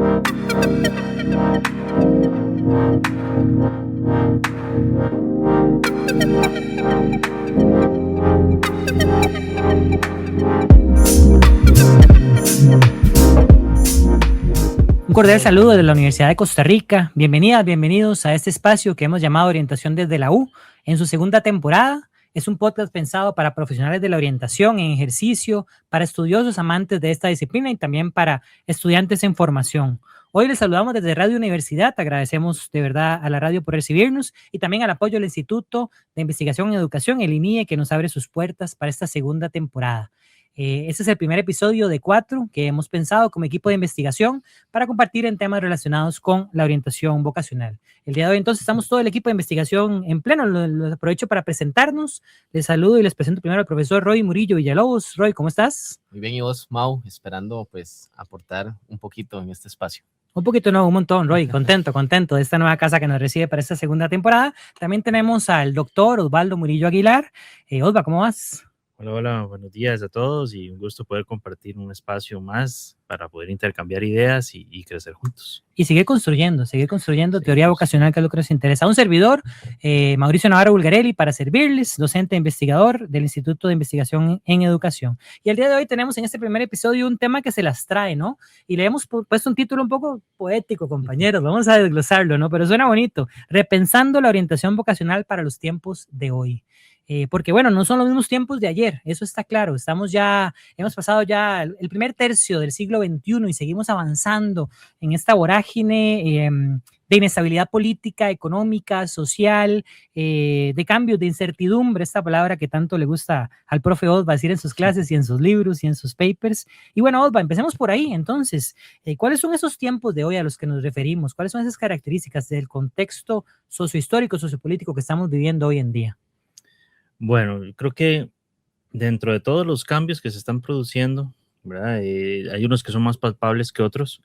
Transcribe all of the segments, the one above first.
Un cordial saludo desde la Universidad de Costa Rica. Bienvenidas, bienvenidos a este espacio que hemos llamado Orientación desde la U. En su segunda temporada, es un podcast pensado para profesionales de la orientación en ejercicio, para estudiosos amantes de esta disciplina y también para estudiantes en formación. Hoy les saludamos desde Radio Universidad. Agradecemos de verdad a la radio por recibirnos y también al apoyo del Instituto de Investigación en Educación, el INIE, que nos abre sus puertas para esta segunda temporada. Este es el primer episodio de 4 que hemos pensado como equipo de investigación para compartir en temas relacionados con la orientación vocacional. El día de hoy entonces estamos todo el equipo de investigación en pleno. Lo aprovecho para presentarnos. Les saludo y les presento primero al profesor Roy Murillo Villalobos. Roy, ¿cómo estás? Muy bien, y vos, Mau, esperando pues aportar un poquito en este espacio. Un poquito, no, un montón, Roy. Contento de esta nueva casa que nos recibe para esta segunda temporada. También tenemos al doctor Osvaldo Murillo Aguilar. Osva, ¿cómo vas? Hola, buenos días a todos y un gusto poder compartir un espacio más para poder intercambiar ideas y crecer juntos. Y seguir construyendo teoría vocacional, que es lo que nos interesa. Un servidor, Mauricio Navarro Bulgarelli, para servirles, docente e investigador del Instituto de Investigación en Educación. Y el día de hoy tenemos en este primer episodio un tema que se las trae, ¿no? Y le hemos puesto un título un poco poético, compañeros, vamos a desglosarlo, ¿no? Pero suena bonito, repensando la orientación vocacional para los tiempos de hoy. Porque bueno, no son los mismos tiempos de ayer, eso está claro, hemos pasado ya el primer tercio del siglo XXI y seguimos avanzando en esta vorágine de inestabilidad política, económica, social, de cambios, de incertidumbre, esta palabra que tanto le gusta al profe Osva decir en sus clases y en sus libros y en sus papers. Y bueno, Osva, empecemos por ahí entonces. ¿Cuáles son esos tiempos de hoy a los que nos referimos? ¿Cuáles son esas características del contexto sociohistórico, sociopolítico que estamos viviendo hoy en día? Bueno, creo que dentro de todos los cambios que se están produciendo, ¿verdad? Hay unos que son más palpables que otros.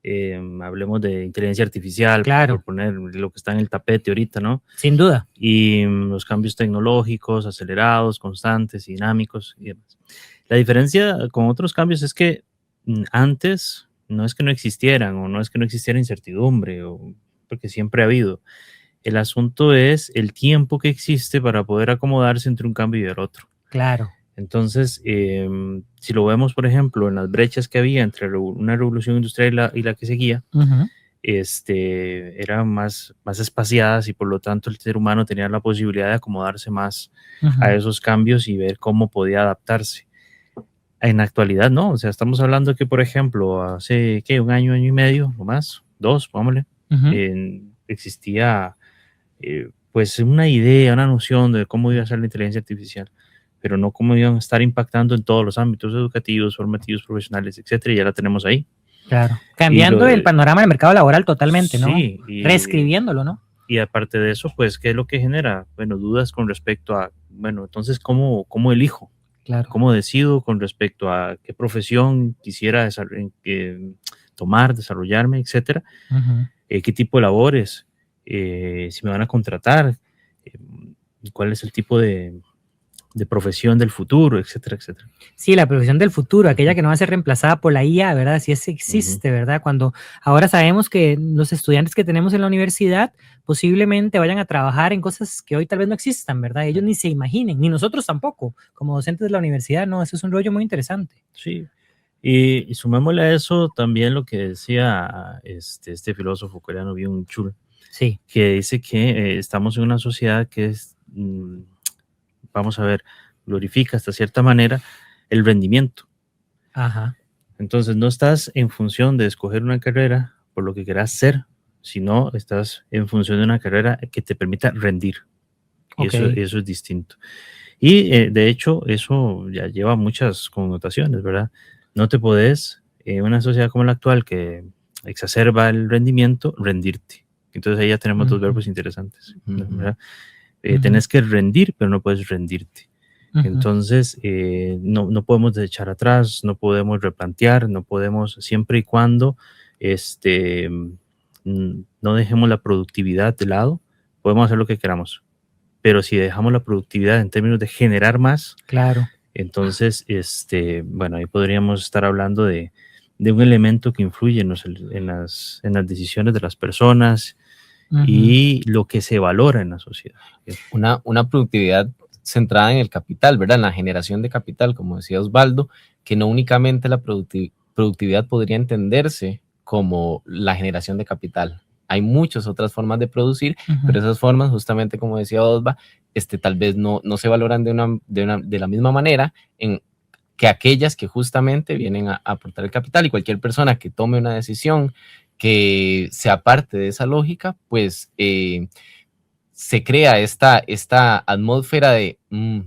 Hablemos de inteligencia artificial, claro, por poner lo que está en el tapete ahorita, ¿no? Sin duda. Y los cambios tecnológicos acelerados, constantes, dinámicos y demás. La diferencia con otros cambios es que antes no es que no existieran o no es que no existiera incertidumbre, porque siempre ha habido. El asunto es el tiempo que existe para poder acomodarse entre un cambio y el otro. Claro. Entonces, si lo vemos, por ejemplo, en las brechas que había entre una revolución industrial y la que seguía, eran más espaciadas y por lo tanto el ser humano tenía la posibilidad de acomodarse más a esos cambios y ver cómo podía adaptarse. En la actualidad, no. O sea, estamos hablando que, por ejemplo, hace un año y medio, o más, 2, vámonos, existía pues una idea, una noción de cómo iba a ser la inteligencia artificial, pero no cómo iban a estar impactando en todos los ámbitos educativos, formativos, profesionales, etcétera, y ya la tenemos ahí. Claro, cambiando el panorama del mercado laboral totalmente, ¿no? Sí, reescribiéndolo, ¿no? Y aparte de eso, pues, ¿qué es lo que genera? Bueno, dudas con respecto a, bueno, entonces, ¿cómo elijo? Claro. ¿Cómo decido con respecto a qué profesión quisiera tomar, desarrollarme, etcétera? ¿Qué tipo de labores? Si me van a contratar, cuál es el tipo de profesión del futuro, etcétera, etcétera. Sí, la profesión del futuro, aquella que no va a ser reemplazada por la IA, ¿verdad? Si es existe, ¿verdad? Cuando ahora sabemos que los estudiantes que tenemos en la universidad posiblemente vayan a trabajar en cosas que hoy tal vez no existan, ¿verdad? Ellos ni se imaginen, ni nosotros tampoco, como docentes de la universidad, ¿no? Eso es un rollo muy interesante. Sí, y sumémosle a eso también lo que decía este filósofo coreano Byung-Chul, sí, que dice que estamos en una sociedad que es, vamos a ver, glorifica hasta cierta manera el rendimiento. Ajá. Entonces no estás en función de escoger una carrera por lo que quieras ser, sino estás en función de una carrera que te permita rendir. Y eso es distinto. Y de hecho eso ya lleva muchas connotaciones, ¿verdad? No te podés, en una sociedad como la actual que exacerba el rendimiento, rendirte. Entonces ahí ya tenemos dos verbos interesantes, ¿verdad? Tenés que rendir, pero no puedes rendirte. Entonces, no podemos echar atrás, no podemos replantear, no podemos, siempre y cuando no dejemos la productividad de lado, podemos hacer lo que queramos. Pero si dejamos la productividad en términos de generar más, claro, entonces, bueno, ahí podríamos estar hablando de de un elemento que influye en las decisiones de las personas y lo que se valora en la sociedad. Una productividad centrada en el capital, ¿verdad? En la generación de capital, como decía Osvaldo, que no únicamente la productividad podría entenderse como la generación de capital. Hay muchas otras formas de producir, pero esas formas, justamente como decía Osva, tal vez no se valoran de la misma manera que aquellas que justamente vienen a aportar el capital, y cualquier persona que tome una decisión que sea parte de esa lógica, pues se crea esta atmósfera de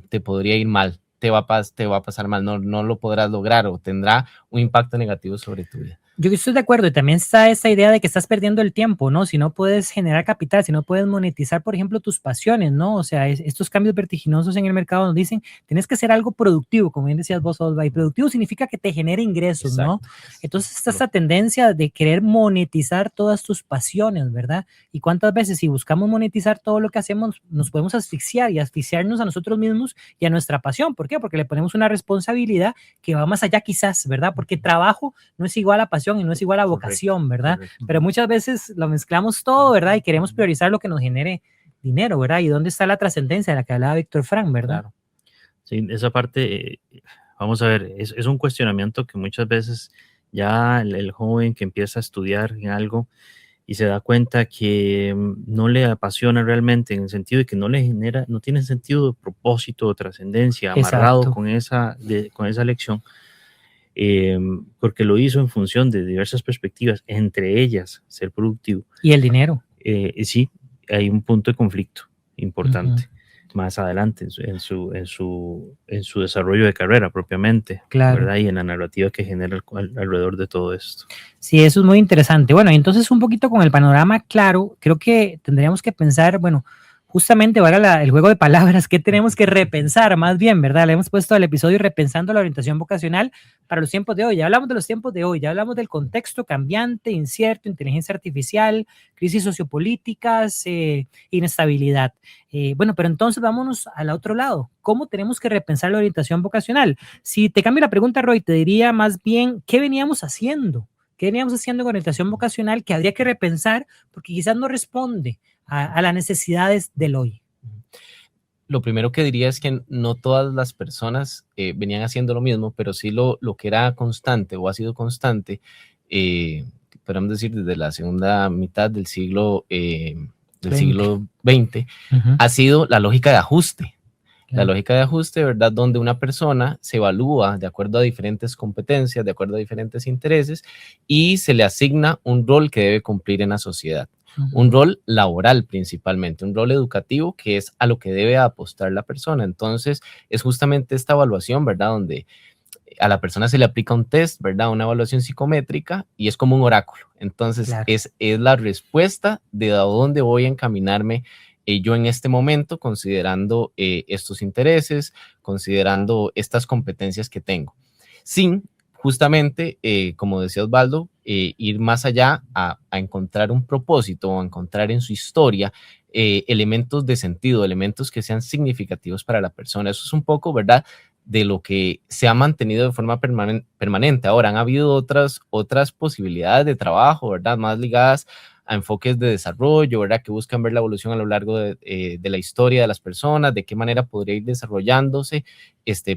te podría ir mal, te va a pasar mal, no lo podrás lograr o tendrá un impacto negativo sobre tu vida. Yo estoy de acuerdo, y también está esa idea de que estás perdiendo el tiempo, ¿no? Si no puedes generar capital, si no puedes monetizar, por ejemplo, tus pasiones, ¿no? O sea, estos cambios vertiginosos en el mercado nos dicen, tienes que hacer algo productivo, como bien decías vos, Osva, y productivo significa que te genere ingresos, exacto, ¿no? Entonces está esta tendencia de querer monetizar todas tus pasiones, ¿verdad? Y cuántas veces si buscamos monetizar todo lo que hacemos, nos podemos asfixiar y asfixiarnos a nosotros mismos y a nuestra pasión. ¿Por qué? Porque le ponemos una responsabilidad que va más allá quizás, ¿verdad? Porque trabajo no es igual a pasión y no es igual a vocación, ¿verdad? Correcto. Pero muchas veces lo mezclamos todo, ¿verdad? Y queremos priorizar lo que nos genere dinero, ¿verdad? ¿Y dónde está la trascendencia de la que hablaba Víctor Frank, verdad? Claro. Sí, esa parte, vamos a ver, es un cuestionamiento que muchas veces ya el joven que empieza a estudiar en algo y se da cuenta que no le apasiona realmente, en el sentido de que no le genera, no tiene sentido de propósito o trascendencia amarrado con esa lección. Porque lo hizo en función de diversas perspectivas, entre ellas ser productivo. Y el dinero. Sí, hay un punto de conflicto importante más adelante en su desarrollo de carrera propiamente, claro, ¿verdad? Y en la narrativa que genera alrededor de todo esto. Sí, eso es muy interesante. Bueno, entonces un poquito con el panorama claro, creo que tendríamos que pensar, bueno, justamente ahora el juego de palabras, ¿qué tenemos que repensar más bien, verdad? Le hemos puesto al episodio repensando la orientación vocacional para los tiempos de hoy. Ya hablamos de los tiempos de hoy, ya hablamos del contexto cambiante, incierto, inteligencia artificial, crisis sociopolíticas, inestabilidad. Bueno, pero entonces vámonos al otro lado. ¿Cómo tenemos que repensar la orientación vocacional? Si te cambio la pregunta, Roy, te diría más bien, ¿qué veníamos haciendo? ¿Qué veníamos haciendo con orientación vocacional que habría que repensar porque quizás no responde a las necesidades del hoy? Lo primero que diría es que no todas las personas venían haciendo lo mismo, pero sí lo que era constante o ha sido constante, podemos decir desde la segunda mitad del siglo XX, ha sido la lógica de ajuste. La lógica de ajuste, ¿verdad? Donde una persona se evalúa de acuerdo a diferentes competencias, de acuerdo a diferentes intereses, y se le asigna un rol que debe cumplir en la sociedad. Un rol laboral principalmente, un rol educativo que es a lo que debe apostar la persona. Entonces, es justamente esta evaluación, ¿verdad? Donde a la persona se le aplica un test, ¿verdad? Una evaluación psicométrica y es como un oráculo. Entonces, es la respuesta de a dónde voy a encaminarme yo en este momento, considerando estos intereses, considerando estas competencias que tengo. Sin, justamente, como decía Osvaldo, ir más allá a encontrar un propósito o a encontrar en su historia elementos de sentido, elementos que sean significativos para la persona. Eso es un poco, ¿verdad?, de lo que se ha mantenido de forma permanente. Ahora, han habido otras posibilidades de trabajo, ¿verdad?, más ligadas a enfoques de desarrollo, ¿verdad?, que buscan ver la evolución a lo largo de la historia de las personas, de qué manera podría ir desarrollándose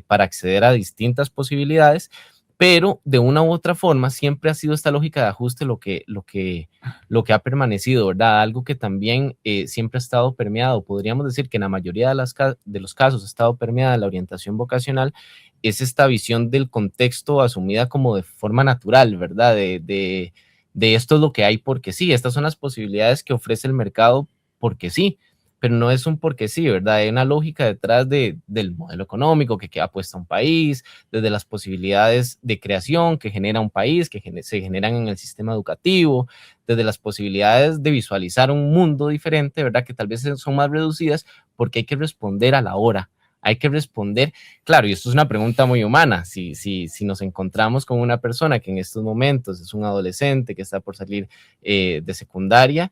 para acceder a distintas posibilidades, pero de una u otra forma siempre ha sido esta lógica de ajuste lo que ha permanecido, ¿verdad? Algo que también siempre ha estado permeado. Podríamos decir que en la mayoría de los casos ha estado permeada la orientación vocacional, es esta visión del contexto asumida como de forma natural, ¿verdad? De esto es lo que hay porque sí, estas son las posibilidades que ofrece el mercado porque sí, pero no es un porque sí, ¿verdad? Hay una lógica detrás del modelo económico que queda puesta un país, desde las posibilidades de creación que genera un país, que se generan en el sistema educativo, desde las posibilidades de visualizar un mundo diferente, ¿verdad? Que tal vez son más reducidas porque hay que responder a la hora. Hay que responder, claro, y esto es una pregunta muy humana, si nos encontramos con una persona que en estos momentos es un adolescente que está por salir de secundaria,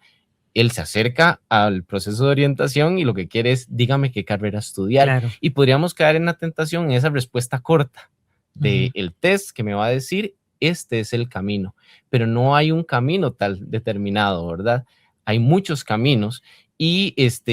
él se acerca al proceso de orientación y lo que quiere es, dígame qué carrera estudiar. Claro. Y podríamos caer en la tentación, en esa respuesta corta del test que me va a decir, este es el camino, pero no hay un camino tal determinado, ¿verdad? Hay muchos caminos y es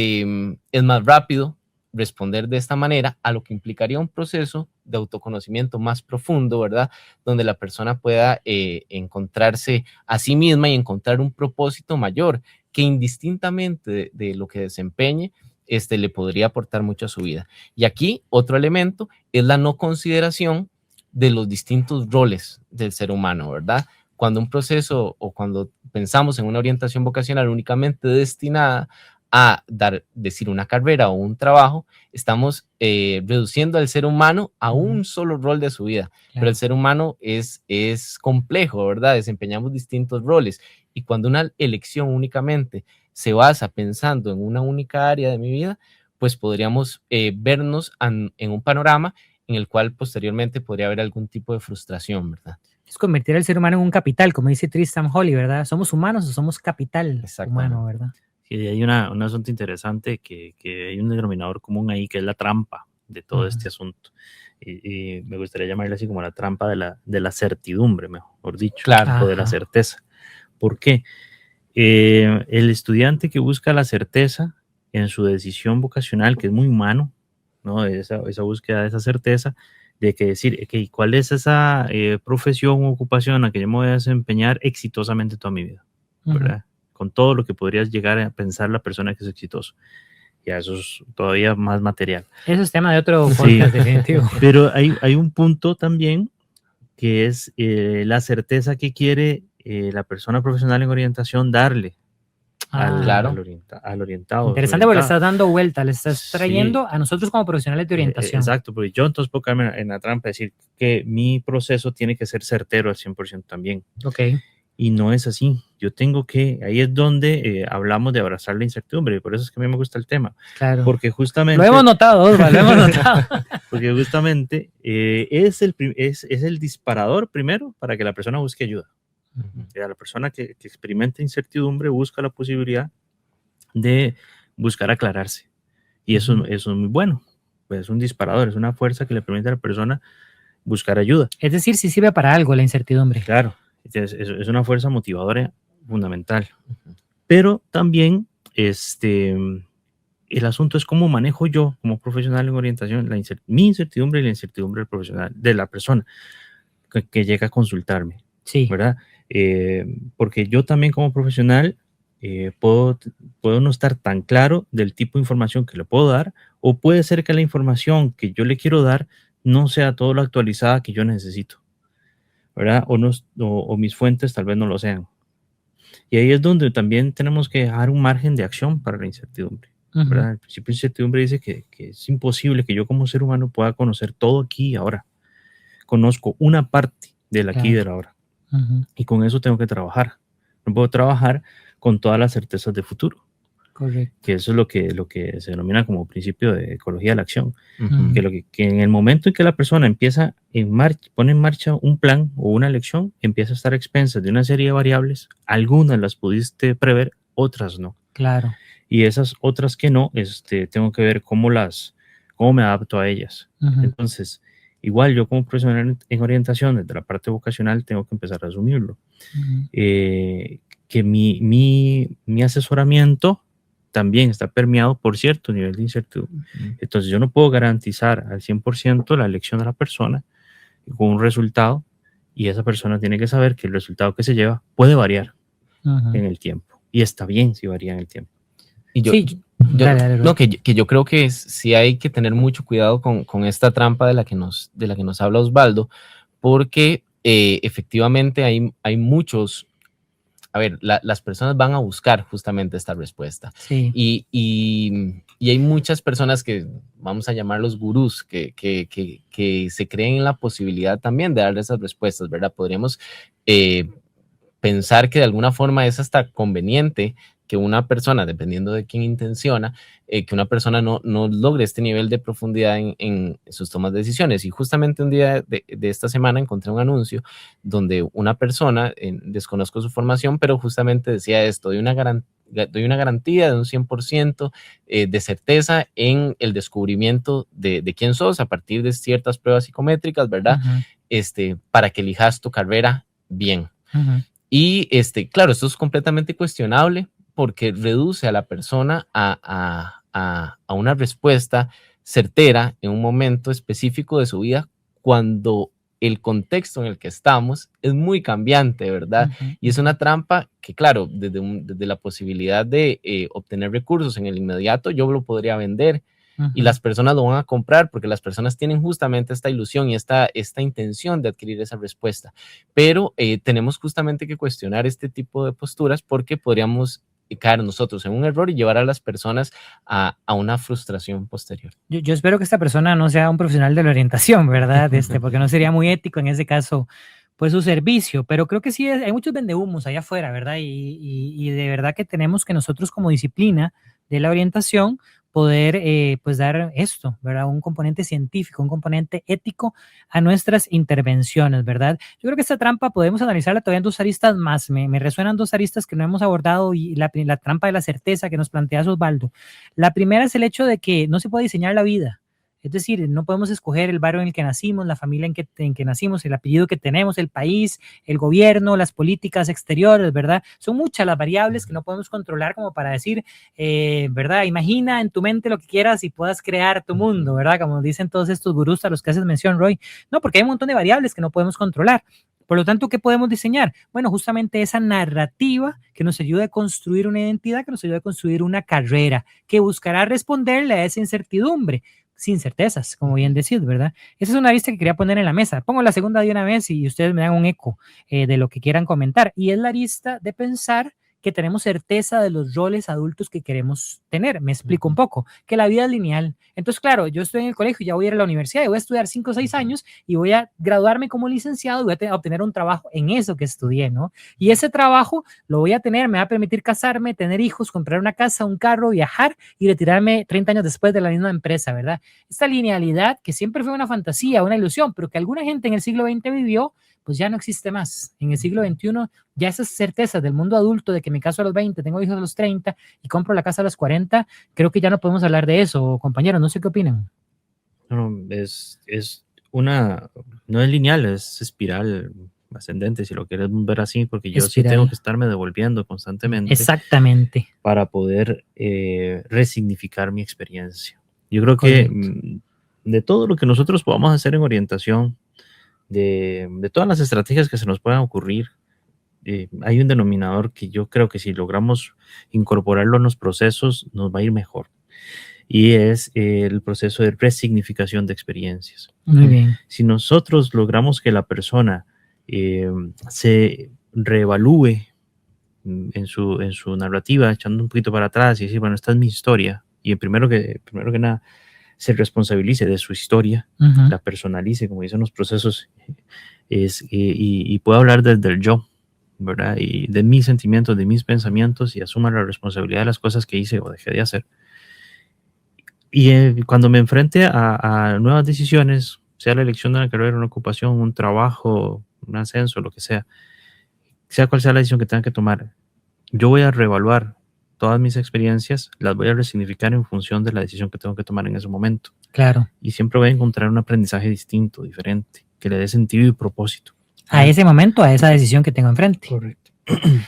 más rápido responder de esta manera a lo que implicaría un proceso de autoconocimiento más profundo, ¿verdad? Donde la persona pueda encontrarse a sí misma y encontrar un propósito mayor que indistintamente de lo que desempeñe, le podría aportar mucho a su vida. Y aquí otro elemento es la no consideración de los distintos roles del ser humano, ¿verdad? Cuando un proceso o cuando pensamos en una orientación vocacional únicamente destinada a decir una carrera o un trabajo, estamos reduciendo al ser humano a un solo rol de su vida. Claro. Pero el ser humano es complejo, ¿verdad? Desempeñamos distintos roles y cuando una elección únicamente se basa pensando en una única área de mi vida, pues podríamos vernos en un panorama en el cual posteriormente podría haber algún tipo de frustración, ¿verdad? Es convertir al ser humano en un capital, como dice Tristan Holly, ¿verdad? ¿Somos humanos o somos capital humano, verdad? Sí, hay un asunto interesante que hay un denominador común ahí, que es la trampa de todo este asunto. Y me gustaría llamarle así como la trampa de la certidumbre, mejor dicho, o de la certeza. ¿Por qué? El estudiante que busca la certeza en su decisión vocacional, que es muy humano, ¿no? Esa búsqueda de esa certeza, de que decir, okay, ¿cuál es esa profesión o ocupación a que yo me voy a desempeñar exitosamente toda mi vida? ¿Verdad? Con todo lo que podrías llegar a pensar la persona que es exitoso. Ya eso es todavía más material. Eso es tema de otro podcast, definitivo. Pero hay un punto también que es la certeza que quiere la persona profesional en orientación darle al orientado. Interesante, porque le estás dando vuelta, le estás trayendo a nosotros como profesionales de orientación. Exacto, porque yo entonces puedo caerme en la trampa de decir que mi proceso tiene que ser certero al 100% también. Ok. Y no es así. Yo tengo que, ahí es donde hablamos de abrazar la incertidumbre, y por eso es que a mí me gusta el tema. Claro. Porque justamente... Lo hemos notado, Osvaldo, lo hemos notado. Porque justamente es el disparador primero para que la persona busque ayuda. La persona que experimenta incertidumbre busca la posibilidad de buscar aclararse. Y eso es muy bueno. Pues es un disparador, es una fuerza que le permite a la persona buscar ayuda. Es decir, sí sirve para algo la incertidumbre. Claro. Es una fuerza motivadora fundamental. Pero también el asunto es cómo manejo yo como profesional en orientación mi incertidumbre y la incertidumbre del profesional, de la persona que llega a consultarme. Sí. ¿Verdad? Porque yo también como profesional puedo no estar tan claro del tipo de información que le puedo dar, o puede ser que la información que yo le quiero dar no sea todo lo actualizada que yo necesito. ¿Verdad? O mis fuentes tal vez no lo sean. Y ahí es donde también tenemos que dejar un margen de acción para la incertidumbre. ¿Verdad? El principio de incertidumbre dice que es imposible que yo como ser humano pueda conocer todo aquí y ahora. Conozco una parte del aquí y del ahora. Y con eso tengo que trabajar. No puedo trabajar con todas las certezas de futuro. Correcto. Que eso es lo que se denomina como principio de ecología de la acción. Que en el momento en que la persona pone en marcha un plan o una elección, empieza a estar a expensas de una serie de variables. Algunas las pudiste prever, otras no. Claro. Y esas otras que no, tengo que ver cómo me adapto a ellas. Entonces, igual yo como profesional en orientación, desde la parte vocacional, tengo que empezar a asumirlo. Que mi asesoramiento también está permeado por cierto nivel de incertidumbre. Entonces yo no puedo garantizar al 100% la elección de la persona con un resultado, y esa persona tiene que saber que el resultado que se lleva puede variar en el tiempo, y está bien si varía en el tiempo. Y yo creo que sí hay que tener mucho cuidado con esta trampa de la que nos habla Osvaldo, porque efectivamente hay muchos. A ver, las personas van a buscar justamente esta respuesta. Sí. Y hay muchas personas que vamos a llamarlos gurús, que se creen en la posibilidad también de dar esas respuestas, ¿verdad? Podríamos pensar que de alguna forma es hasta conveniente que una persona, dependiendo de quién intenciona, que una persona no logre este nivel de profundidad en sus tomas de decisiones. Y justamente un día de esta semana encontré un anuncio donde una persona, desconozco su formación, pero justamente decía esto: doy una garantía de un 100% de certeza en el descubrimiento de quién sos a partir de ciertas pruebas psicométricas, ¿verdad? para que elijas tu carrera bien. Y claro, esto es completamente cuestionable porque reduce a la persona a una respuesta certera en un momento específico de su vida cuando el contexto en el que estamos es muy cambiante, ¿verdad? Y es una trampa que, claro, desde la posibilidad de obtener recursos en el inmediato, yo lo podría vender y las personas lo van a comprar porque las personas tienen justamente esta ilusión y esta intención de adquirir esa respuesta. Pero tenemos justamente que cuestionar este tipo de posturas porque podríamos caer nosotros en un error y llevar a las personas a una frustración posterior. Yo espero que esta persona no sea un profesional de la orientación, ¿verdad? Porque no sería muy ético en ese caso, pues su servicio, pero creo que sí, hay muchos vendehumos allá afuera, ¿verdad? Y de verdad que tenemos que nosotros como disciplina de la orientación poder pues dar esto, ¿verdad? Un componente científico, un componente ético a nuestras intervenciones, ¿verdad? Yo creo que esta trampa podemos analizarla todavía en dos aristas más. Me resuenan dos aristas que no hemos abordado y la trampa de la certeza que nos plantea Osvaldo. La primera es el hecho de que no se puede diseñar la vida. Es decir, no podemos escoger el barrio en el que nacimos, la familia en que nacimos, el apellido que tenemos, el país, el gobierno, las políticas exteriores, ¿verdad? Son muchas las variables que no podemos controlar como para decir, ¿verdad? Imagina en tu mente lo que quieras y puedas crear tu mundo, ¿verdad? Como dicen todos estos gurús a los que haces mención, Roy. No, porque hay un montón de variables que no podemos controlar. Por lo tanto, ¿qué podemos diseñar? Bueno, justamente esa narrativa que nos ayude a construir una identidad, que nos ayude a construir una carrera, que buscará responderle a esa incertidumbre, sin certezas, como bien decís, ¿verdad? Esa es una arista que quería poner en la mesa. Pongo la segunda de una vez y ustedes me dan un eco de lo que quieran comentar. Y es la arista de pensar que tenemos certeza de los roles adultos que queremos tener. Me explico un poco, que la vida es lineal. Entonces, claro, yo estoy en el colegio, ya voy a ir a la universidad y voy a estudiar 5 o 6 años y voy a graduarme como licenciado y voy a obtener un trabajo en eso que estudié, ¿no? Y ese trabajo lo voy a tener, me va a permitir casarme, tener hijos, comprar una casa, un carro, viajar y retirarme 30 años después de la misma empresa, ¿verdad? Esta linealidad que siempre fue una fantasía, una ilusión, pero que alguna gente en el siglo XX vivió, pues ya no existe más. En el siglo XXI ya esas certezas del mundo adulto de que me caso a los 20, tengo hijos a los 30 y compro la casa a los 40, creo que ya no podemos hablar de eso, compañeros, no sé qué opinan. No, no es lineal, es espiral ascendente, si lo quieres ver así, porque yo sí tengo que estarme devolviendo constantemente. Exactamente. Para poder resignificar mi experiencia. Yo creo que de todo lo que nosotros podamos hacer en orientación, de todas las estrategias que se nos puedan ocurrir, hay un denominador que yo creo que si logramos incorporarlo en los procesos, nos va a ir mejor. Y es el proceso de resignificación de experiencias. Muy bien. Si nosotros logramos que la persona se reevalúe en su narrativa, echando un poquito para atrás y decir, bueno, esta es mi historia. Y primero que nada, se responsabilice de su historia, la personalice, como dicen los procesos, y pueda hablar desde el yo, ¿verdad? Y de mis sentimientos, de mis pensamientos, y asuma la responsabilidad de las cosas que hice o dejé de hacer. Y cuando me enfrente a nuevas decisiones, sea la elección de una carrera, una ocupación, un trabajo, un ascenso, lo que sea cual sea la decisión que tenga que tomar, yo voy a reevaluar todas mis experiencias, las voy a resignificar en función de la decisión que tengo que tomar en ese momento. Claro. Y siempre voy a encontrar un aprendizaje distinto, diferente, que le dé sentido y propósito. A ese momento, a esa decisión que tengo enfrente. Correcto.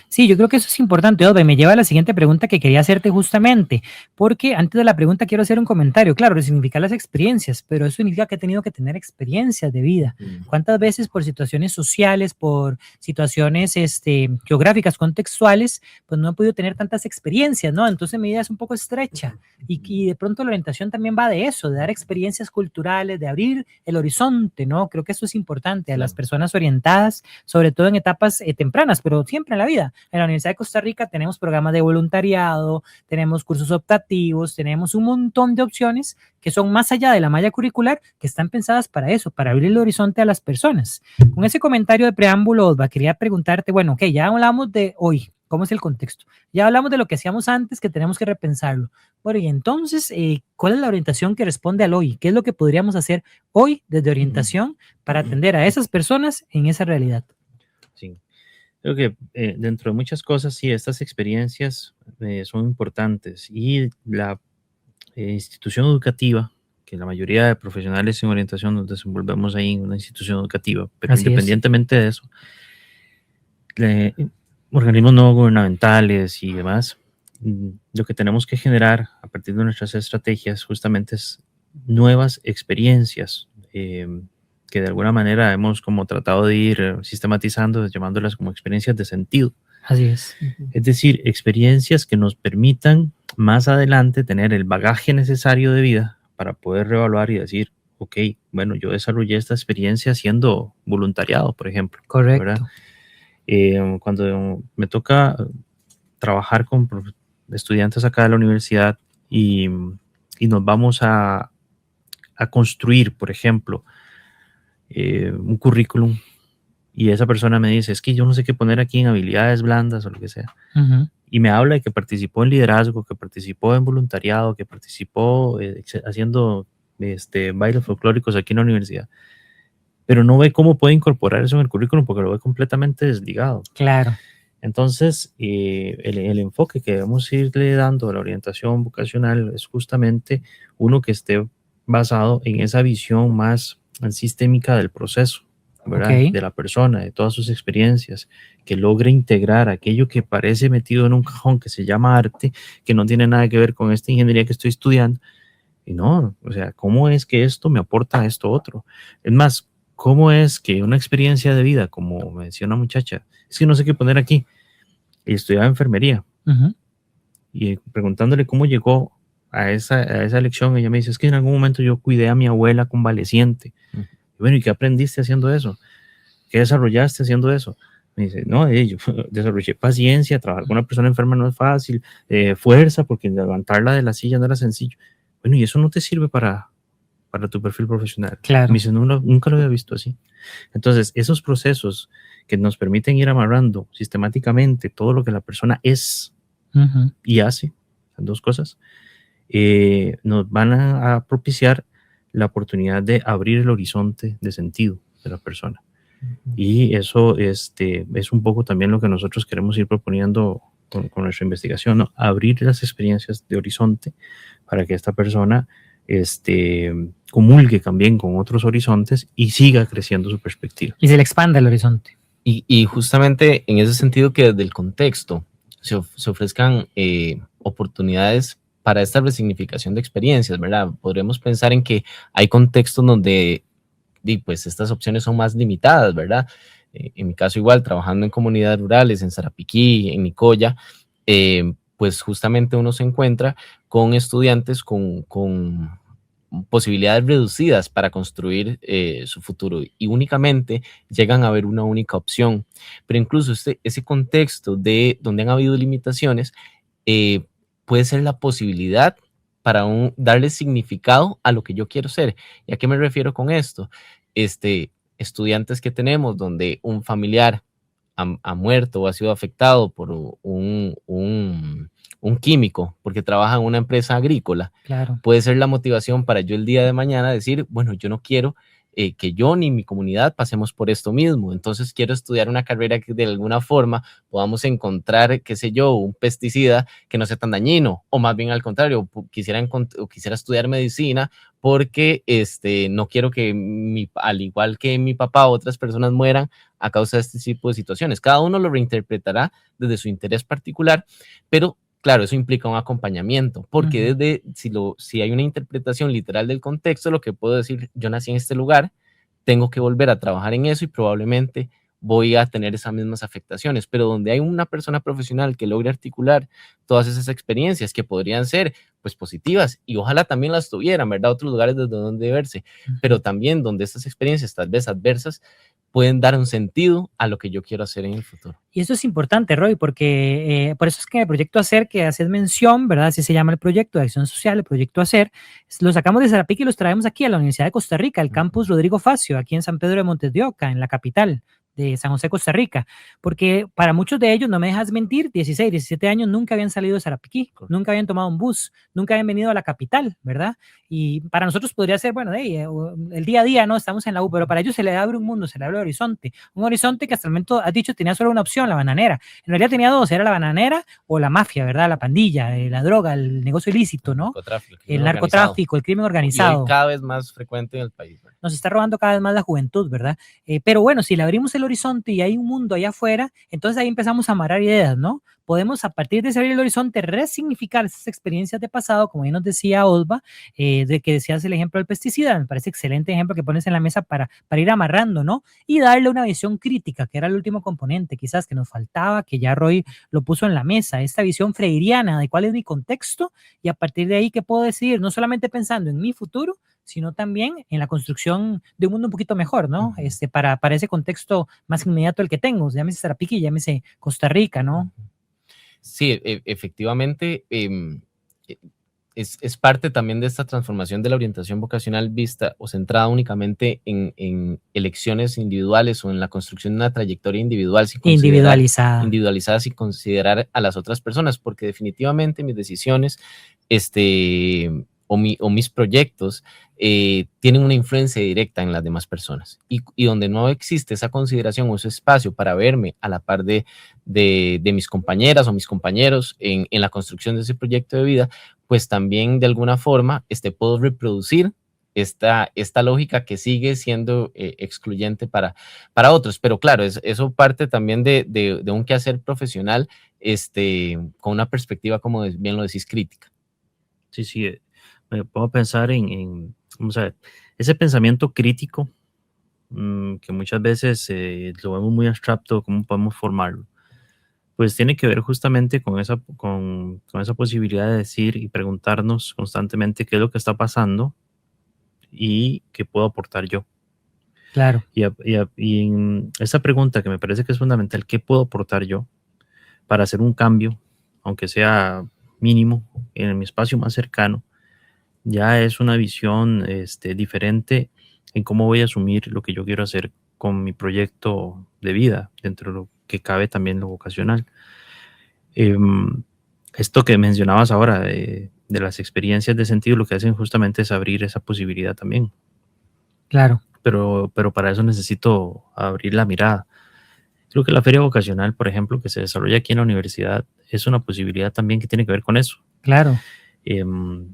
Sí, yo creo que eso es importante, Odbe. Me lleva a la siguiente pregunta que quería hacerte justamente, porque antes de la pregunta quiero hacer un comentario. Claro, resignificar las experiencias, pero eso significa que he tenido que tener experiencias de vida. ¿Cuántas veces por situaciones sociales, por situaciones geográficas, contextuales, pues no he podido tener tantas experiencias, ¿no? Entonces mi vida es un poco estrecha y de pronto la orientación también va de eso, de dar experiencias culturales, de abrir el horizonte, ¿no? Creo que eso es importante a las personas orientadas, sobre todo en etapas tempranas, pero siempre en la vida. En la Universidad de Costa Rica tenemos programas de voluntariado, tenemos cursos optativos, tenemos un montón de opciones que son más allá de la malla curricular, que están pensadas para eso, para abrir el horizonte a las personas. Con ese comentario de preámbulo, Osva, quería preguntarte, bueno, ok, ya hablamos de hoy, ¿cómo es el contexto? Ya hablamos de lo que hacíamos antes, que tenemos que repensarlo. Bueno, y entonces, ¿cuál es la orientación que responde al hoy? ¿Qué es lo que podríamos hacer hoy desde orientación para atender a esas personas en esa realidad? Sí. Creo que dentro de muchas cosas, sí, estas experiencias son importantes y la institución educativa que la mayoría de profesionales en orientación nos desenvolvemos ahí en una institución educativa, pero Así es. independientemente de eso, organismos no gubernamentales y demás, lo que tenemos que generar a partir de nuestras estrategias justamente es nuevas experiencias que de alguna manera hemos como tratado de ir sistematizando, llamándolas como experiencias de sentido. Así es. Es decir, experiencias que nos permitan más adelante tener el bagaje necesario de vida para poder reevaluar y decir, ok, bueno, yo desarrollé esta experiencia haciendo voluntariado, por ejemplo. Correcto. ¿Verdad? Cuando me toca trabajar con estudiantes acá de la universidad y nos vamos a construir, por ejemplo, un currículum, y esa persona me dice, es que yo no sé qué poner aquí en habilidades blandas o lo que sea. Y me habla de que participó en liderazgo, que participó en voluntariado, que participó haciendo bailes folclóricos aquí en la universidad. Pero no ve cómo puede incorporar eso en el currículum porque lo ve completamente desligado. Claro. Entonces, el enfoque que debemos irle dando a la orientación vocacional es justamente uno que esté basado en esa visión más sistémica del proceso, ¿verdad? Okay. De la persona, de todas sus experiencias, que logre integrar aquello que parece metido en un cajón que se llama arte, que no tiene nada que ver con esta ingeniería que estoy estudiando. Y no, o sea, ¿cómo es que esto me aporta a esto otro? Es más, ¿cómo es que una experiencia de vida, como me decía una muchacha, es que no sé qué poner aquí, y estudiaba enfermería, y preguntándole cómo llegó a esa elección, ella me dice, es que en algún momento yo cuidé a mi abuela convaleciente. Y bueno, ¿y qué aprendiste haciendo eso? ¿Qué desarrollaste haciendo eso? Me dice, no, yo desarrollé paciencia, trabajar con una persona enferma no es fácil, fuerza, porque levantarla de la silla no era sencillo. Bueno, ¿y eso no te sirve para tu perfil profesional? Claro. Me dice, no, nunca lo había visto así. Entonces, esos procesos que nos permiten ir amarrando sistemáticamente todo lo que la persona es y hace, son dos cosas, nos van a propiciar la oportunidad de abrir el horizonte de sentido de la persona. Y eso es un poco también lo que nosotros queremos ir proponiendo con nuestra investigación, ¿no? Abrir las experiencias de horizonte para que esta persona comulgue también con otros horizontes y siga creciendo su perspectiva. Y se le expanda el horizonte. Y justamente en ese sentido que desde el contexto se ofrezcan oportunidades para esta resignificación de experiencias, ¿verdad? Podremos pensar en que hay contextos donde pues estas opciones son más limitadas, ¿verdad? En mi caso igual, trabajando en comunidades rurales, en Sarapiquí, en Nicoya, pues justamente uno se encuentra con estudiantes con posibilidades reducidas para construir su futuro y únicamente llegan a ver una única opción. Pero incluso ese contexto de donde han habido limitaciones puede ser la posibilidad para darle significado a lo que yo quiero ser. ¿Y a qué me refiero con esto? Estudiantes que tenemos donde un familiar ha muerto o ha sido afectado por un químico porque trabaja en una empresa agrícola, claro, puede ser la motivación para yo el día de mañana decir, bueno, yo no quiero que yo ni mi comunidad pasemos por esto mismo, entonces quiero estudiar una carrera que de alguna forma podamos encontrar, qué sé yo, un pesticida que no sea tan dañino, o más bien al contrario, quisiera estudiar medicina porque no quiero que al igual que mi papá, otras personas mueran a causa de este tipo de situaciones. Cada uno lo reinterpretará desde su interés particular, pero claro, eso implica un acompañamiento, porque si hay una interpretación literal del contexto, lo que puedo decir, yo nací en este lugar, tengo que volver a trabajar en eso y probablemente voy a tener esas mismas afectaciones, pero donde hay una persona profesional que logre articular todas esas experiencias que podrían ser pues positivas y ojalá también las tuvieran, ¿verdad? Otros lugares desde donde verse, pero también donde estas experiencias tal vez adversas pueden dar un sentido a lo que yo quiero hacer en el futuro. Y eso es importante, Roy, porque por eso es que el proyecto HACER, que haces mención, ¿verdad? Así se llama el proyecto de acción social, el proyecto HACER, lo sacamos de Sarapiquí y los traemos aquí a la Universidad de Costa Rica, el campus Rodrigo Facio, aquí en San Pedro de Montes de Oca, en la capital, de San José, Costa Rica, porque para muchos de ellos, no me dejas mentir, 16, 17 años nunca habían salido de Sarapiquí, nunca habían tomado un bus, nunca habían venido a la capital, ¿verdad? Y para nosotros podría ser, bueno, el día a día, ¿no? Estamos en la U, pero para ellos se le abre un mundo, se le abre un horizonte que hasta el momento, has dicho, tenía solo una opción, la bananera. En realidad tenía dos, era la bananera o la mafia, ¿verdad? La pandilla, la droga, el negocio ilícito, ¿no? El narcotráfico, el crimen organizado. Y hoy cada vez más frecuente en el país, ¿verdad? Nos está robando cada vez más la juventud, ¿verdad? Pero bueno, si le abrimos el horizonte y hay un mundo allá afuera, entonces ahí empezamos a amarrar ideas, ¿no? Podemos, a partir de ese abrir el horizonte, resignificar esas experiencias de pasado, como bien nos decía Osva, de que decías el ejemplo del pesticida, me parece excelente ejemplo que pones en la mesa para ir amarrando, ¿no? Y darle una visión crítica, que era el último componente quizás que nos faltaba, que ya Roy lo puso en la mesa, esta visión freiriana de cuál es mi contexto y a partir de ahí, ¿qué puedo decidir? No solamente pensando en mi futuro, sino también en la construcción de un mundo un poquito mejor, ¿no? Para ese contexto más inmediato el que tengo, llámese Sarapiquí, llámese Costa Rica, ¿no? Sí, efectivamente, es parte también de esta transformación de la orientación vocacional vista o centrada únicamente en elecciones individuales o en la construcción de una trayectoria individual, individualizada sin considerar a las otras personas, porque definitivamente mis decisiones, o mis proyectos tienen una influencia directa en las demás personas y donde no existe esa consideración o ese espacio para verme a la par de mis compañeras o mis compañeros en la construcción de ese proyecto de vida, pues también de alguna forma puedo reproducir esta lógica que sigue siendo excluyente para otros, pero claro, eso parte también de un quehacer profesional con una perspectiva, como bien lo decís, crítica. Sí, me puedo pensar vamos a ver, ese pensamiento crítico que muchas veces lo vemos muy abstracto, ¿cómo podemos formarlo? Pues tiene que ver justamente con esa posibilidad de decir y preguntarnos constantemente qué es lo que está pasando y qué puedo aportar yo. Claro. Y esa pregunta que me parece que es fundamental, ¿qué puedo aportar yo para hacer un cambio, aunque sea mínimo, en mi espacio más cercano? Ya es una visión diferente en cómo voy a asumir lo que yo quiero hacer con mi proyecto de vida, dentro de lo que cabe también lo vocacional. Esto que mencionabas ahora de las experiencias de sentido, lo que hacen justamente es abrir esa posibilidad también. Claro. Pero para eso necesito abrir la mirada. Creo que la feria vocacional, por ejemplo, que se desarrolla aquí en la universidad, es una posibilidad también que tiene que ver con eso. Claro.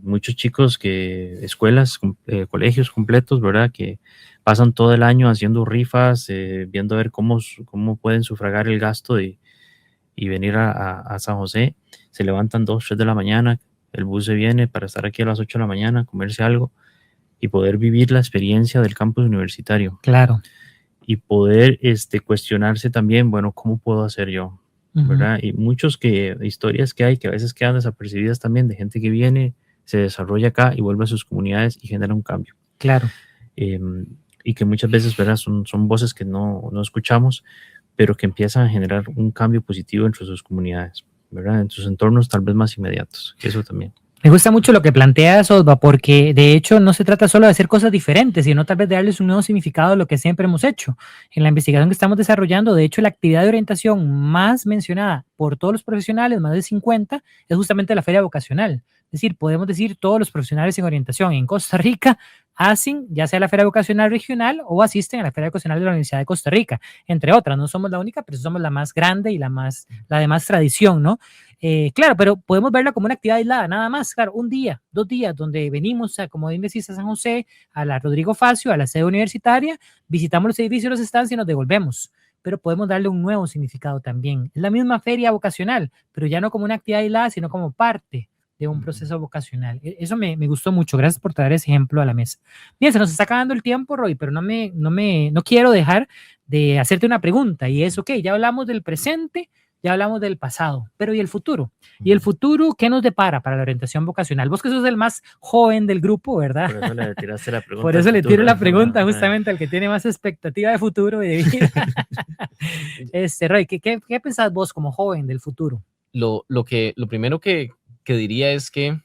Muchos chicos escuelas, colegios completos, ¿verdad? Que pasan todo el año haciendo rifas, viendo a ver cómo pueden sufragar el gasto y venir a San José. Se levantan 2, 3 de la mañana, el bus se viene para estar aquí a las 8 de la mañana, comerse algo y poder vivir la experiencia del campus universitario. Claro. Y poder cuestionarse también, bueno, ¿cómo puedo hacer yo? ¿Verdad? Y historias que hay que a veces quedan desapercibidas también, de gente que viene, se desarrolla acá y vuelve a sus comunidades y genera un cambio. Claro. Y que muchas veces, ¿verdad? Son voces que no escuchamos, pero que empiezan a generar un cambio positivo entre sus comunidades, ¿verdad? En sus entornos tal vez más inmediatos. Eso también. Me gusta mucho lo que planteas, Osva, porque de hecho no se trata solo de hacer cosas diferentes, sino tal vez de darles un nuevo significado a lo que siempre hemos hecho. En la investigación que estamos desarrollando, de hecho, la actividad de orientación más mencionada por todos los profesionales, más de 50, es justamente la feria vocacional. Es decir, podemos decir todos los profesionales en orientación en Costa Rica hacen ya sea la feria vocacional regional o asisten a la feria vocacional de la Universidad de Costa Rica, entre otras. No somos la única, pero somos la más grande y la de más tradición, ¿no? Claro, pero podemos verla como una actividad aislada, nada más, claro, un día, 2 días, donde venimos, como bien decís, a San José, a la Rodrigo Facio, a la sede universitaria, visitamos los edificios, los stands y nos devolvemos. Pero podemos darle un nuevo significado también. Es la misma feria vocacional, pero ya no como una actividad aislada, sino como parte de un proceso vocacional. Eso me gustó mucho. Gracias por traer ese ejemplo a la mesa. Bien, se nos está acabando el tiempo, Roy, pero no quiero dejar de hacerte una pregunta, y es, ok, ya hablamos del presente, ya hablamos del pasado, pero ¿y el futuro? ¿Y el futuro qué nos depara para la orientación vocacional? Vos que sos el más joven del grupo, ¿verdad? Por eso le tiraste la pregunta. Por eso le tiro la pregunta justamente al que tiene más expectativa de futuro y de vida. Roy, ¿qué pensás vos como joven del futuro? Lo primero que diría es que,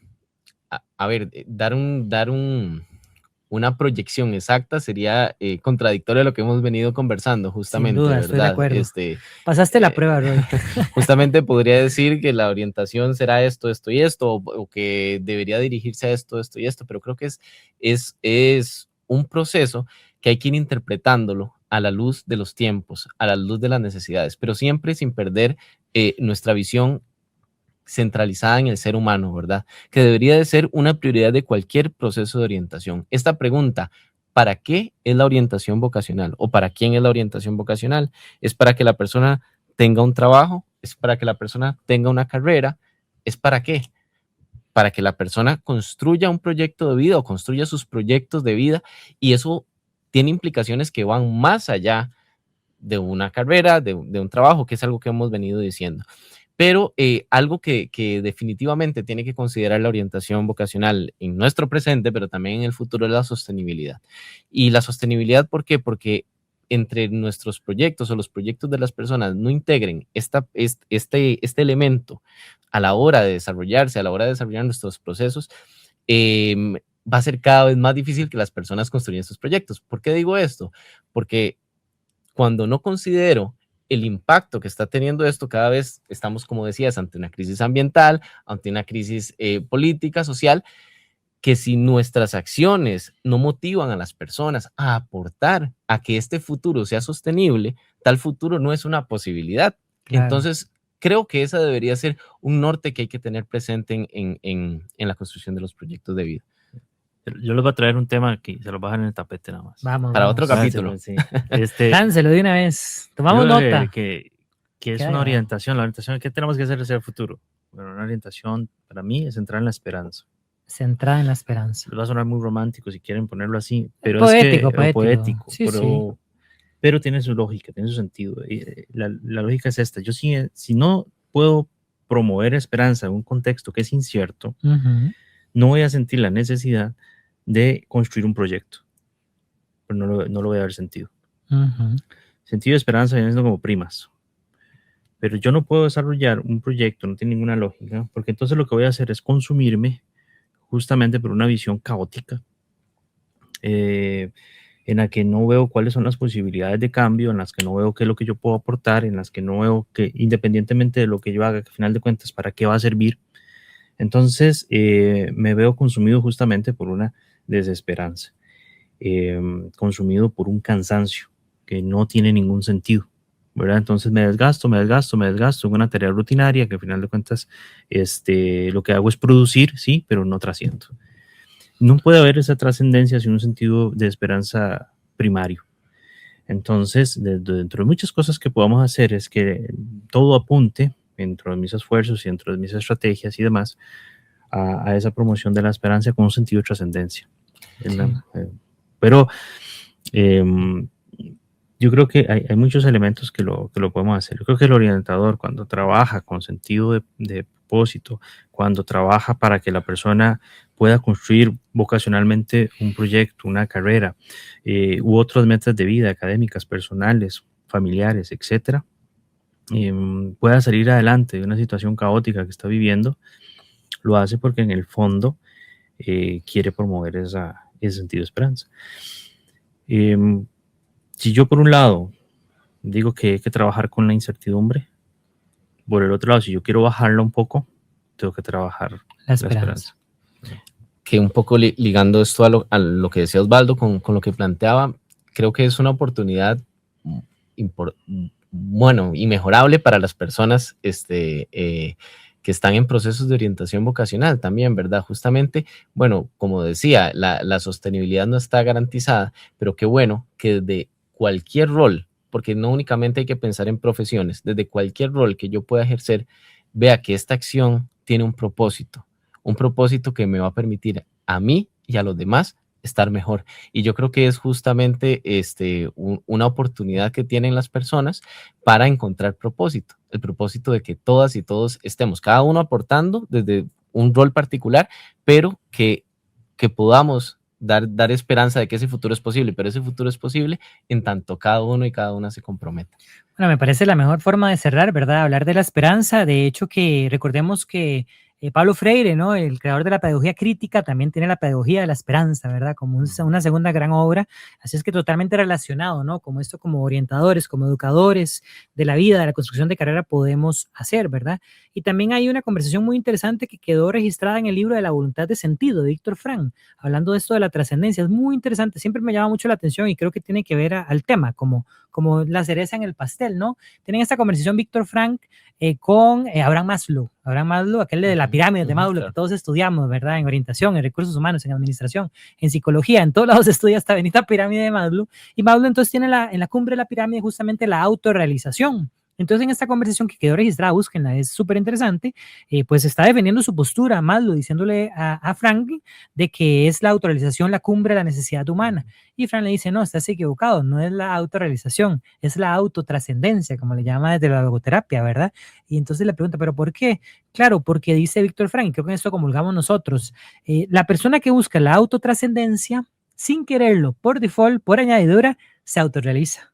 a ver, dar una una proyección exacta sería contradictorio a lo que hemos venido conversando, justamente. Sin duda, ¿verdad? estoy de acuerdo. Pasaste la prueba, Roy. Justamente podría decir que la orientación será esto, esto y esto, o que debería dirigirse a esto, esto y esto, pero creo que es un proceso que hay que ir interpretándolo a la luz de los tiempos, a la luz de las necesidades, pero siempre sin perder nuestra visión centralizada en el ser humano, ¿verdad? Que debería de ser una prioridad de cualquier proceso de orientación. Esta pregunta, ¿para qué es la orientación vocacional? ¿O para quién es la orientación vocacional? ¿Es para que la persona tenga un trabajo? ¿Es para que la persona tenga una carrera? ¿Es para qué? Para que la persona construya un proyecto de vida o construya sus proyectos de vida, y eso tiene implicaciones que van más allá de una carrera, de un trabajo, que es algo que hemos venido diciendo. Pero algo que definitivamente tiene que considerar la orientación vocacional en nuestro presente, pero también en el futuro, es la sostenibilidad. Y la sostenibilidad, ¿por qué? Porque entre nuestros proyectos o los proyectos de las personas no integren este elemento a la hora de desarrollarse, a la hora de desarrollar nuestros procesos, va a ser cada vez más difícil que las personas construyan estos proyectos. ¿Por qué digo esto? Porque cuando no considero el impacto que está teniendo esto, cada vez estamos, como decías, ante una crisis ambiental, ante una crisis política, social, que si nuestras acciones no motivan a las personas a aportar a que este futuro sea sostenible, tal futuro no es una posibilidad. Claro. Entonces, creo que esa debería ser un norte que hay que tener presente en la construcción de los proyectos de vida. Yo les voy a traer un tema que se lo bajan en el tapete nada más. Para otro capítulo. Sí. Láncelo de una vez. Tomamos nota. Que es una orientación. La orientación, ¿qué tenemos que hacer hacia el futuro? Bueno, una orientación para mí es centrada en la esperanza. Centrada en la esperanza. Les va a sonar muy romántico si quieren ponerlo así, pero poético, es que, poético. Sí, pero tiene su lógica, tiene su sentido. La lógica es esta. Yo si no puedo promover esperanza en un contexto que es incierto, no voy a sentir la necesidad de construir un proyecto, pero no lo voy a dar sentido. Sentido de esperanza viene siendo como primas, pero yo no puedo desarrollar un proyecto, no tiene ninguna lógica, porque entonces lo que voy a hacer es consumirme justamente por una visión caótica, en la que no veo cuáles son las posibilidades de cambio, en las que no veo qué es lo que yo puedo aportar, en las que no veo que independientemente de lo que yo haga, que al final de cuentas, ¿para qué va a servir? Entonces me veo consumido justamente por una desesperanza, consumido por un cansancio que no tiene ningún sentido, ¿verdad? Entonces me desgasto en una tarea rutinaria que al final de cuentas lo que hago es producir, sí, pero no trasciendo. No puede haber esa trascendencia sin un sentido de esperanza primario. Entonces, dentro de muchas cosas que podamos hacer es que todo apunte, dentro de mis esfuerzos y dentro de mis estrategias y demás, a esa promoción de la esperanza con un sentido de trascendencia. Sí. Pero yo creo que hay muchos elementos que lo podemos hacer. Yo creo que el orientador, cuando trabaja con sentido de propósito, cuando trabaja para que la persona pueda construir vocacionalmente un proyecto, una carrera, u otras metas de vida, académicas, personales, familiares, etcétera, pueda salir adelante de una situación caótica que está viviendo, lo hace porque en el fondo quiere promover ese sentido de esperanza. Si yo por un lado digo que hay que trabajar con la incertidumbre, por el otro lado, si yo quiero bajarla un poco, tengo que trabajar la esperanza. Que un poco ligando esto a lo que decía Osvaldo con lo que planteaba, creo que es una oportunidad inmejorable para las personas que están en procesos de orientación vocacional también, ¿verdad? Justamente, bueno, como decía, la sostenibilidad no está garantizada, pero qué bueno que desde cualquier rol, porque no únicamente hay que pensar en profesiones, desde cualquier rol que yo pueda ejercer, vea que esta acción tiene un propósito que me va a permitir a mí y a los demás estar mejor. Y yo creo que es justamente una oportunidad que tienen las personas para encontrar propósito, el propósito de que todas y todos estemos, cada uno aportando desde un rol particular, pero que podamos dar esperanza de que ese futuro es posible, pero ese futuro es posible en tanto cada uno y cada una se comprometa. Bueno, me parece la mejor forma de cerrar, ¿verdad? Hablar de la esperanza. De hecho, que recordemos que Pablo Freire, ¿no? El creador de la pedagogía crítica, también tiene la pedagogía de la esperanza, ¿verdad? Como una segunda gran obra. Así es que totalmente relacionado, ¿no? Como esto, como orientadores, como educadores de la vida, de la construcción de carrera, podemos hacer, ¿verdad? Y también hay una conversación muy interesante que quedó registrada en el libro de La voluntad de sentido, de Víctor Frank, hablando de esto de la trascendencia. Es muy interesante, siempre me llama mucho la atención y creo que tiene que ver al tema, como la cereza en el pastel, ¿no? Tienen esta conversación Víctor Frank con Abraham Maslow, aquel de la pirámide de Maslow, claro, que todos estudiamos, ¿verdad? En orientación, en recursos humanos, en administración, en psicología, en todos lados se estudia esta bendita pirámide de Maslow. Y Maslow entonces tiene en la cumbre de la pirámide justamente la autorrealización. Entonces, en esta conversación que quedó registrada, búsquenla, es súper interesante, pues está defendiendo su postura, Maslow, diciéndole a Frank de que es la autorrealización la cumbre de la necesidad humana. Y Frank le dice, no, estás equivocado, no es la autorrealización, es la autotrascendencia, como le llama desde la logoterapia, ¿verdad? Y entonces le pregunta, ¿pero por qué? Claro, porque dice Víctor Frank, creo que en esto comulgamos nosotros, la persona que busca la autotrascendencia, sin quererlo, por default, por añadidura, se autorrealiza,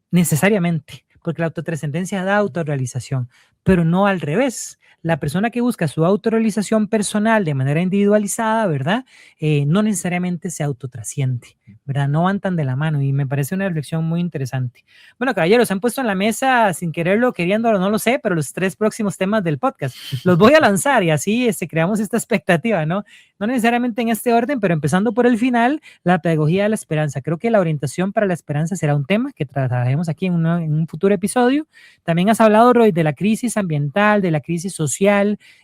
necesariamente, porque la autotrascendencia da autorrealización, pero no al revés. La persona que busca su autorrealización personal de manera individualizada, ¿verdad? No necesariamente se autotrasciende, ¿verdad? No van tan de la mano y me parece una reflexión muy interesante. Bueno, caballeros, han puesto en la mesa, sin quererlo, queriéndolo, no lo sé, pero los 3 próximos temas del podcast. Los voy a lanzar y así creamos esta expectativa, ¿no? No necesariamente en este orden, pero empezando por el final, la pedagogía de la esperanza. Creo que la orientación para la esperanza será un tema que trataremos aquí en un futuro episodio. También has hablado, Roy, de la crisis ambiental, de la crisis social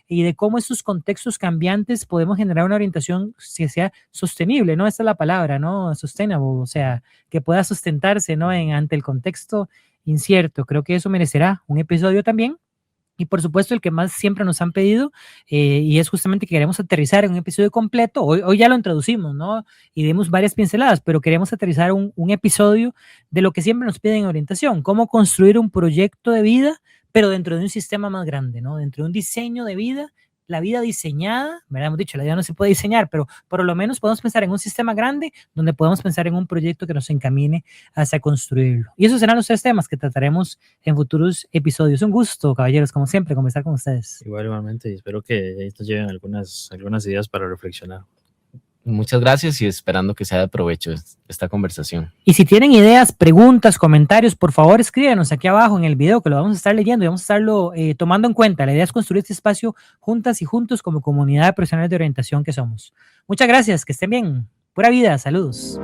y de cómo estos contextos cambiantes podemos generar una orientación que sea sostenible, ¿no? Esta es la palabra, ¿no? Sustainable, o sea, que pueda sustentarse, ¿no? Ante el contexto incierto. Creo que eso merecerá un episodio también. Y por supuesto el que más siempre nos han pedido y es justamente que queremos aterrizar en un episodio completo, hoy ya lo introducimos, ¿no? Y dimos varias pinceladas, pero queremos aterrizar un episodio de lo que siempre nos piden en orientación, cómo construir un proyecto de vida, pero dentro de un sistema más grande, ¿no? Dentro de un diseño de vida, la vida diseñada, ¿verdad? Hemos dicho, la vida no se puede diseñar, pero por lo menos podemos pensar en un sistema grande donde podemos pensar en un proyecto que nos encamine hacia construirlo. Y esos serán los 3 temas que trataremos en futuros episodios. Un gusto, caballeros, como siempre, conversar con ustedes. Igualmente, y espero que estos lleven algunas ideas para reflexionar. Muchas gracias y esperando que sea de provecho esta conversación. Y si tienen ideas, preguntas, comentarios, por favor escríbanos aquí abajo en el video que lo vamos a estar leyendo y vamos a estarlo tomando en cuenta. La idea es construir este espacio juntas y juntos como comunidad de profesionales de orientación que somos. Muchas gracias, que estén bien. Pura vida, saludos.